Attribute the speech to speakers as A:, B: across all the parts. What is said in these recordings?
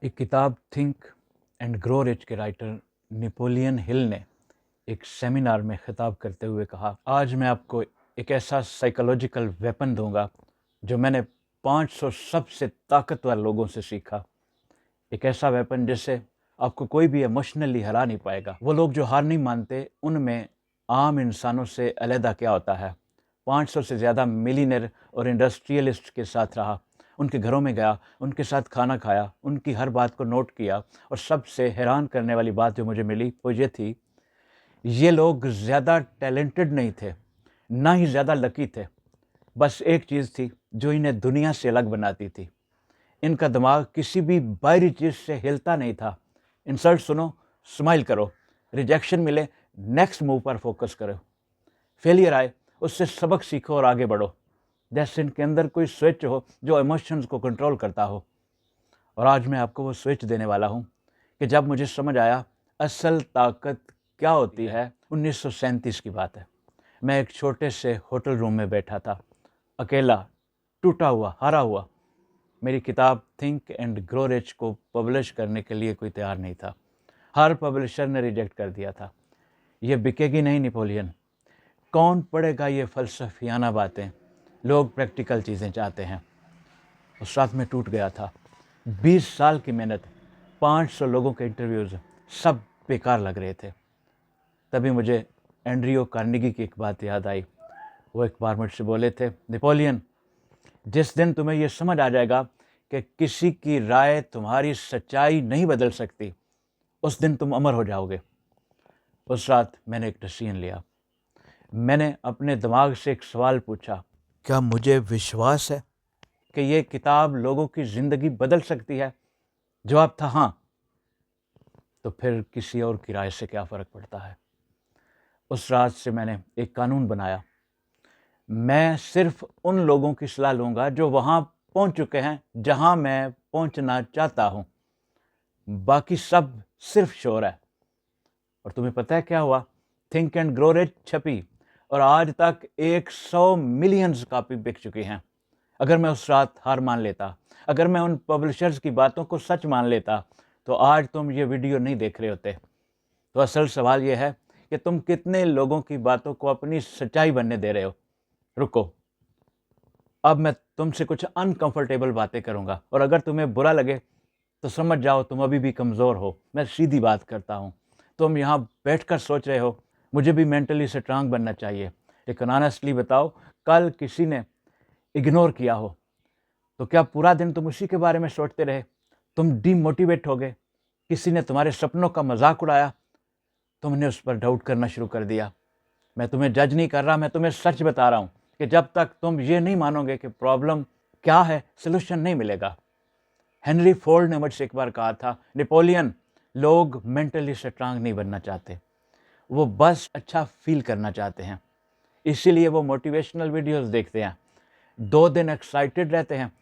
A: एक किताब think and grow rich के राइटर नेपोलियन हिल ने एक सेमिनार में खिताब करते हुए कहा, आज मैं आपको एक ऐसा साइकोलॉजिकल वेपन दूंगा जो मैंने 500 सबसे ताकतवर लोगों से सीखा। एक ऐसा वेपन जिससे आपको कोई भी इमोशनली हरा नहीं पाएगा। वो लोग जो हार नहीं मानते, उनमें आम इंसानों से अलहदा क्या होता है। 500 से ज़्यादा मिलीनियर और इंडस्ट्रियलिस्ट के साथ रहा, उनके घरों में गया, उनके साथ खाना खाया, उनकी हर बात को नोट किया, और सबसे हैरान करने वाली बात जो मुझे मिली वो ये थी, ये लोग ज़्यादा टैलेंटेड नहीं थे, ना ही ज़्यादा लकी थे। बस एक चीज़ थी जो इन्हें दुनिया से अलग बनाती थी, इनका दिमाग किसी भी बाहरी चीज़ से हिलता नहीं था। इंसल्ट सुनो, स्माइल करो, रिजेक्शन मिले, नेक्स्ट मूव पर फोकस करो, फेलियर आए, उससे सबक सीखो और आगे बढ़ो। जैसे इनके अंदर कोई स्विच हो जो इमोशंस को कंट्रोल करता हो। और आज मैं आपको वो स्विच देने वाला हूँ कि जब मुझे समझ आया असल ताकत क्या होती है। 1937 की बात है। मैं एक छोटे से होटल रूम में बैठा था, अकेला, टूटा हुआ, हारा हुआ। मेरी किताब थिंक एंड ग्रो रिच को पब्लिश करने के लिए कोई तैयार नहीं था। हर पब्लिशर ने रिजेक्ट कर दिया था। ये बिकेगी नहीं नेपोलियन, कौन पढ़ेगा ये फ़लसफ़ियाना बातें, लोग प्रैक्टिकल चीज़ें चाहते हैं। उस रात में टूट गया था। 20 साल की मेहनत, 500 लोगों के इंटरव्यूज़, सब बेकार लग रहे थे। तभी मुझे एंड्रियो कार्नेगी की एक बात याद आई। वो एक बार मुझसे बोले थे, नेपोलियन, जिस दिन तुम्हें ये समझ आ जाएगा कि किसी की राय तुम्हारी सच्चाई नहीं बदल सकती, उस दिन तुम अमर हो जाओगे। उस रात मैंने एक डिसीजन लिया। मैंने अपने दिमाग से एक सवाल पूछा, क्या मुझे विश्वास है कि ये किताब लोगों की ज़िंदगी बदल सकती है? जवाब था हाँ। तो फिर किसी और की राय से क्या फ़र्क पड़ता है। उस रात से मैंने एक कानून बनाया, मैं सिर्फ उन लोगों की सलाह लूँगा जो वहाँ पहुँच चुके हैं जहाँ मैं पहुँचना चाहता हूँ। बाकी सब सिर्फ शोर है। और तुम्हें पता है क्या हुआ? थिंक एंड ग्रो रिच छपी और आज तक 100 मिलियंस कॉपी बिक चुकी हैं। अगर मैं उस रात हार मान लेता, अगर मैं उन पब्लिशर्स की बातों को सच मान लेता, तो आज तुम ये वीडियो नहीं देख रहे होते। तो असल सवाल ये है कि तुम कितने लोगों की बातों को अपनी सच्चाई बनने दे रहे हो। रुको, अब मैं तुमसे कुछ अनकंफर्टेबल बातें करूंगा, और अगर तुम्हें बुरा लगे तो समझ जाओ तुम अभी भी कमज़ोर हो। मैं सीधी बात करता हूँ। तुम यहाँ बैठकर सोच रहे हो मुझे भी मेंटली स्ट्रांग बनना चाहिए, लेकिन ऑनेस्टली बताओ, कल किसी ने इग्नोर किया हो तो क्या पूरा दिन तुम उसी के बारे में सोचते रहे? तुम डीमोटिवेट हो गए। किसी ने तुम्हारे सपनों का मजाक उड़ाया, तुमने उस पर डाउट करना शुरू कर दिया। मैं तुम्हें जज नहीं कर रहा, मैं तुम्हें सच बता रहा हूँ कि जब तक तुम ये नहीं मानोगे कि प्रॉब्लम क्या है, सोल्यूशन नहीं मिलेगा। हेनरी फोर्ड ने मुझसे एक बार कहा था, नेपोलियन, लोग मेंटली स्ट्रांग नहीं बनना चाहते, वो बस अच्छा फील करना चाहते हैं। इसीलिए वो मोटिवेशनल वीडियोस देखते हैं, 2 दिन एक्साइटेड रहते हैं,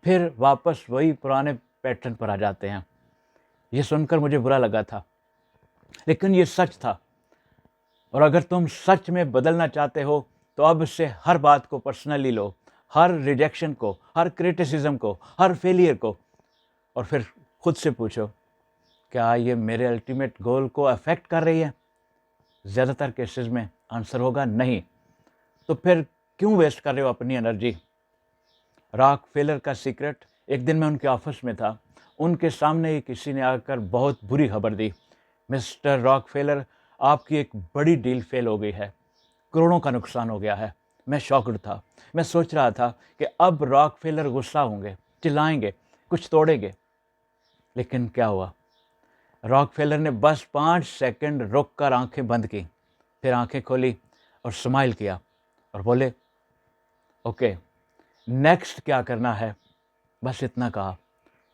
A: फिर वापस वही पुराने पैटर्न पर आ जाते हैं। ये सुनकर मुझे बुरा लगा था, लेकिन ये सच था। और अगर तुम सच में बदलना चाहते हो तो अब से हर बात को पर्सनली लो, हर रिजेक्शन को, हर क्रिटिसिज्म को, हर फेलियर को, और फिर खुद से पूछो, क्या ये मेरे अल्टीमेट गोल को अफेक्ट कर रही है? ज़्यादातर केसेस में आंसर होगा नहीं। तो फिर क्यों वेस्ट कर रहे हो अपनी एनर्जी? रॉक फेलर का सीक्रेट, एक दिन मैं उनके ऑफिस में था, उनके सामने ही किसी ने आकर बहुत बुरी खबर दी, मिस्टर रॉक फेलर, आपकी एक बड़ी डील फेल हो गई है, करोड़ों का नुकसान हो गया है। मैं शॉक्ड था। मैं सोच रहा था कि अब रॉक फेलर गुस्सा होंगे, चिल्लाएंगे, कुछ तोड़ेंगे। लेकिन क्या हुआ? रॉक फेलर ने बस 5 सेकंड रुक कर आंखें बंद की, फिर आंखें खोली और स्माइल किया और बोले, ओके, नेक्स्ट क्या करना है? बस इतना कहा।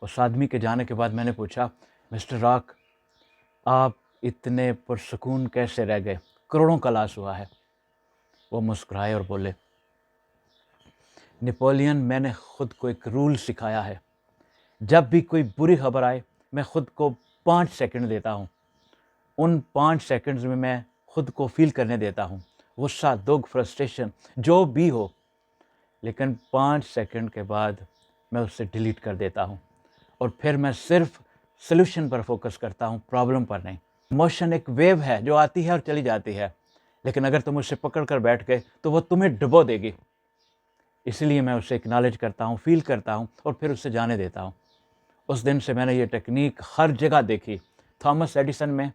A: उस आदमी के जाने के बाद मैंने पूछा, मिस्टर रॉक, आप इतने पुरसकून कैसे रह गए? करोड़ों का लॉस हुआ है। वो मुस्कुराए और बोले, नेपोलियन, मैंने खुद को एक रूल सिखाया है, जब भी कोई बुरी खबर आए मैं खुद को 5 सेकंड देता हूँ। उन 5 सेकंड्स में मैं खुद को फील करने देता हूँ, गुस्सा, दुख, फ्रस्ट्रेशन, जो भी हो। लेकिन 5 सेकंड के बाद मैं उसे डिलीट कर देता हूँ और फिर मैं सिर्फ सॉल्यूशन पर फोकस करता हूँ, प्रॉब्लम पर नहीं। इमोशन एक वेव है जो आती है और चली जाती है, लेकिन अगर तुम उसे पकड़ कर बैठ गए तो वो तुम्हें डुबो देगी। इसलिए मैं उसे एक्नॉलेज करता हूँ, फील करता हूँ और फिर उसे जाने देता हूँ। उस दिन से मैंने ये टेक्निक हर जगह देखी, थॉमस एडिसन में,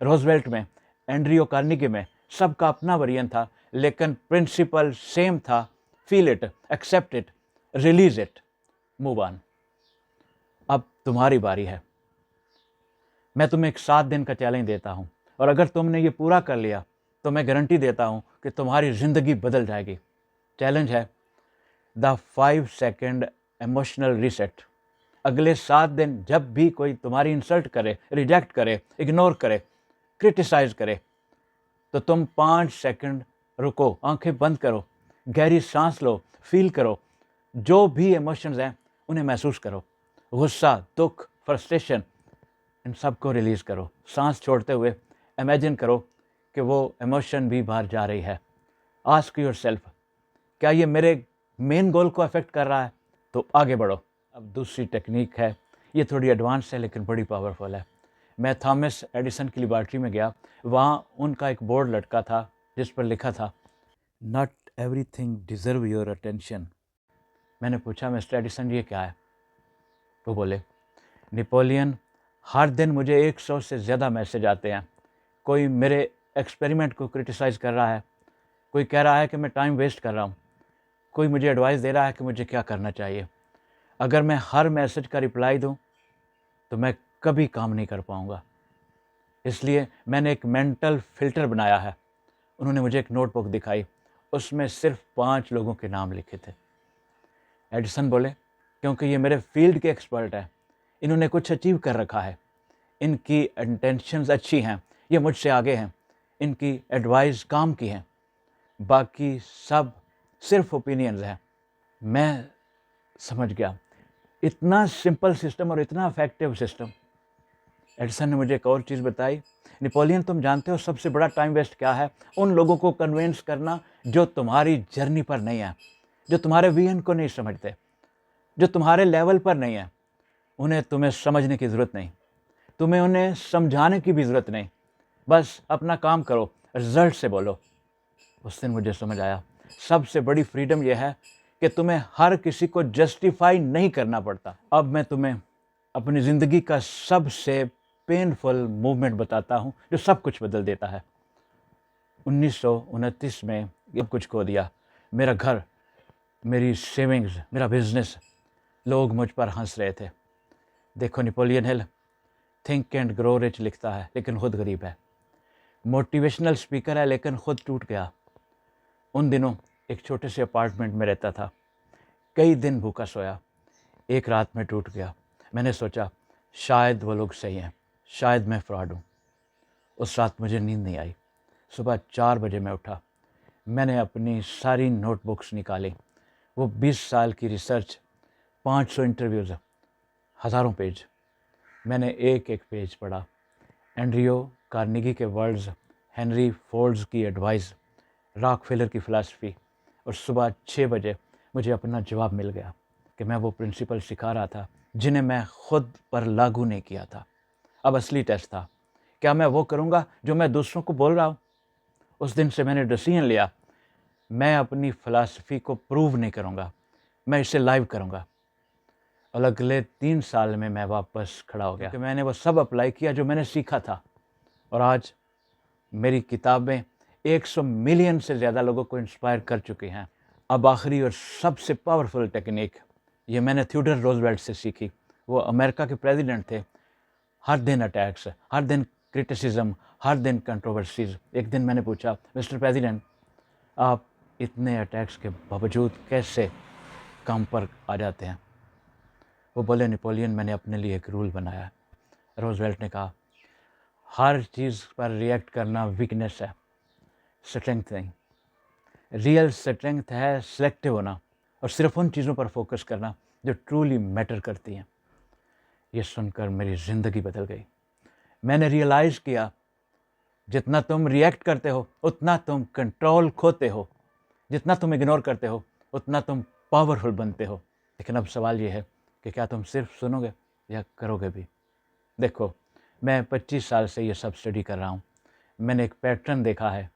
A: रोजवेल्ट में, एंड्रियो कार्नेगी में। सबका अपना वेरिएंट था, लेकिन प्रिंसिपल सेम था। Feel it, accept it, release it, move on. अब तुम्हारी बारी है। मैं तुम्हें एक 7 दिन का चैलेंज देता हूँ, और अगर तुमने ये पूरा कर लिया तो मैं गारंटी देता हूँ कि तुम्हारी ज़िंदगी बदल जाएगी। चैलेंज है द 5 सेकेंड इमोशनल रीसेट। अगले 7 दिन जब भी कोई तुम्हारी इंसल्ट करे, रिजेक्ट करे, इग्नोर करे, क्रिटिसाइज करे, तो तुम 5 सेकंड रुको, आंखें बंद करो, गहरी सांस लो, फील करो, जो भी इमोशंस हैं उन्हें महसूस करो। गुस्सा, दुख, फ्रस्ट्रेशन, इन सब को रिलीज़ करो। सांस छोड़ते हुए इमेजिन करो कि वो इमोशन भी बाहर जा रही है। आस्क योरसेल्फ, क्या ये मेरे मेन गोल को अफेक्ट कर रहा है? तो आगे बढ़ो। अब दूसरी टेक्निक है, ये थोड़ी एडवांस है लेकिन बड़ी पावरफुल है। मैं थॉमस एडिसन की लेबॉरेटरी में गया। वहाँ उनका एक बोर्ड लटका था जिस पर लिखा था, not everything deserve your attention. मैंने पूछा, मिस्टर एडिसन ये क्या है? वो बोले, नेपोलियन, हर दिन मुझे 100 से ज़्यादा मैसेज आते हैं। कोई मेरे एक्सपेरिमेंट को क्रिटिसाइज़ कर रहा है, कोई कह रहा है कि मैं टाइम वेस्ट कर रहा हूँ, कोई मुझे एडवाइस दे रहा है कि मुझे क्या करना चाहिए। अगर मैं हर मैसेज का रिप्लाई दूँ तो मैं कभी काम नहीं कर पाऊँगा। इसलिए मैंने एक मेंटल फ़िल्टर बनाया है। उन्होंने मुझे एक नोटबुक दिखाई, उसमें सिर्फ 5 लोगों के नाम लिखे थे। एडिसन बोले, क्योंकि ये मेरे फील्ड के एक्सपर्ट हैं, इन्होंने कुछ अचीव कर रखा है, इनकी इंटेंशंस अच्छी हैं, ये मुझसे आगे हैं, इनकी एडवाइस काम की है, बाकी सब सिर्फ ओपिनियंस हैं। मैं समझ गया, इतना सिंपल सिस्टम और इतना इफेक्टिव सिस्टम। एडिसन ने मुझे एक और चीज़ बताई, नेपोलियन, तुम जानते हो सबसे बड़ा टाइम वेस्ट क्या है? उन लोगों को कन्विंस करना जो तुम्हारी जर्नी पर नहीं है, जो तुम्हारे विजन को नहीं समझते, जो तुम्हारे लेवल पर नहीं है। उन्हें तुम्हें समझने की ज़रूरत नहीं, तुम्हें उन्हें समझाने की भी ज़रूरत नहीं। बस अपना काम करो, रिजल्ट से बोलो। उस दिन मुझे समझ आया, सबसे बड़ी फ्रीडम यह है कि तुम्हें हर किसी को जस्टिफाई नहीं करना पड़ता। अब मैं तुम्हें अपनी ज़िंदगी का सबसे पेनफुल मूवमेंट बताता हूँ जो सब कुछ बदल देता है। 1929 में सब कुछ खो दिया, मेरा घर, मेरी सेविंग्स, मेरा बिजनेस। लोग मुझ पर हंस रहे थे। देखो, Napoleon Hill think and grow rich लिखता है लेकिन खुद गरीब है, मोटिवेशनल स्पीकर है लेकिन खुद टूट गया। उन दिनों एक छोटे से अपार्टमेंट में रहता था, कई दिन भूखा सोया, एक रात में टूट गया। मैंने सोचा शायद वो लोग सही हैं, शायद मैं फ्रॉड हूँ। उस रात मुझे नींद नहीं आई। सुबह 4 बजे मैं उठा, मैंने अपनी सारी नोटबुक्स निकाली, वो 20 साल की रिसर्च, 500 इंटरव्यूज़, हज़ारों पेज। मैंने एक एक पेज पढ़ा, एंड्रियो कार्नेगी के वर्ड्स, हेनरी फोर्ड्स की एडवाइस, रॉकफेलर की फ़िलासफ़ी। और सुबह 6 बजे मुझे अपना जवाब मिल गया कि मैं वो प्रिंसिपल सिखा रहा था जिन्हें मैं खुद पर लागू नहीं किया था। अब असली टेस्ट था, क्या मैं वो करूँगा जो मैं दूसरों को बोल रहा हूँ? उस दिन से मैंने डिसीजन लिया, मैं अपनी फ़िलासफ़ी को प्रूव नहीं करूँगा, मैं इसे लाइव करूँगा। और अगले 3 साल में मैं वापस खड़ा हो गया कि मैंने वो सब अप्लाई किया जो मैंने सीखा था। और आज मेरी किताबें 100 मिलियन से ज़्यादा लोगों को इंस्पायर कर चुकी हैं। अब आखिरी और सबसे पावरफुल टेक्निक, ये मैंने थियोडोर रूज़वेल्ट से सीखी। वो अमेरिका के प्रेसिडेंट थे। हर दिन अटैक्स, हर दिन क्रिटिसिज्म, हर दिन कंट्रोवर्सीज। एक दिन मैंने पूछा, मिस्टर प्रेसिडेंट, आप इतने अटैक्स के बावजूद कैसे काम पर आ जाते हैं? वो बोले, नेपोलियन, मैंने अपने लिए एक रूल बनाया है। रूज़वेल्ट ने कहा, हर चीज़ पर रिएक्ट करना वीकनेस है, स्ट्रेंथ नहीं। रियल स्ट्रेंथ है सिलेक्टिव होना और सिर्फ उन चीज़ों पर फोकस करना जो ट्रूली मैटर करती हैं। ये सुनकर मेरी ज़िंदगी बदल गई। मैंने रियलाइज़ किया, जितना तुम रिएक्ट करते हो उतना तुम कंट्रोल खोते हो, जितना तुम इग्नोर करते हो उतना तुम पावरफुल बनते हो। लेकिन अब सवाल ये है कि क्या तुम सिर्फ सुनोगे या करोगे भी? देखो, मैं 25 साल से ये सब स्टडी कर रहा हूँ। मैंने एक पैटर्न देखा है,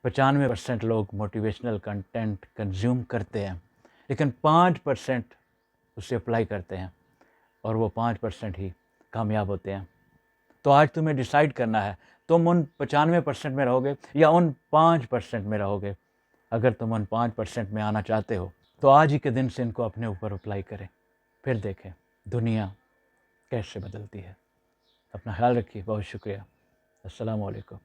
A: 95% लोग मोटिवेशनल कंटेंट कंज्यूम करते हैं, लेकिन 5% उसे अप्लाई करते हैं और वो 5% ही कामयाब होते हैं। तो आज तुम्हें डिसाइड करना है, तुम उन 95% में रहोगे या उन 5% में रहोगे। अगर तुम उन 5% में आना चाहते हो तो आज ही के दिन से इनको अपने ऊपर अप्लाई करें, फिर देखें दुनिया कैसे बदलती है। अपना ख्याल रखिए। बहुत शुक्रिया। अस्सलाम वालेकुम।